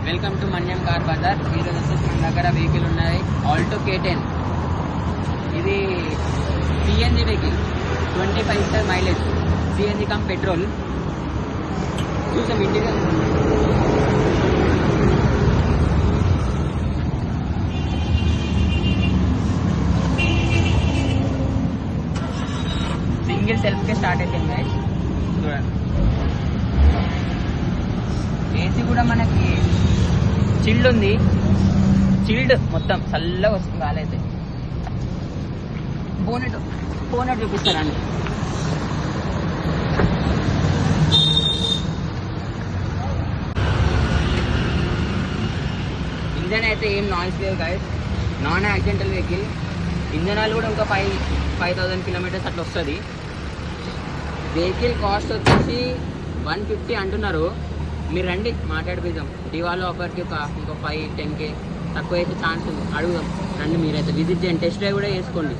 Welcome to Manyam car Bazar. ఈరోజు వచ్చేసి మన దగ్గర వెహికల్ ఉన్నాయి. Alto K10. ఇది CNG vehicle, 25 star mileage, CNG cum petrol. చూసాం ఇంటీరియర్. సింగిల్ సెల్ఫ్కే స్టార్ట్ అవుతుంది గైస్. చూడండి, ఏసీ కూడా మనకి చిల్డ్ ఉంది. చిల్డ్ మొత్తం చల్లగా వస్తుంది గాలైతే. బోనెట్ చూపిస్తారండి. ఇంజన్ అయితే ఏం నాయిస్ లేదు guys. Non accidental vehicle. Engine oil కూడా ఇంకా 5,000 కిలోమీటర్స్ అట్లా వస్తుంది. వెహికల్ కాస్ట్ వచ్చేసి 150 అంటున్నారు. మీరు రండి, మాట్లాడిపిద్దాం. దివాళీ ఆఫర్కి ఇంకో 5-10K తక్కువ అయితే ఛాన్స్ ఉంది. అడుగుదాం రండి. మీరైతే విజిట్ చేయండి, టెస్ట్ డ్రైవ్ కూడా చేసుకోండి.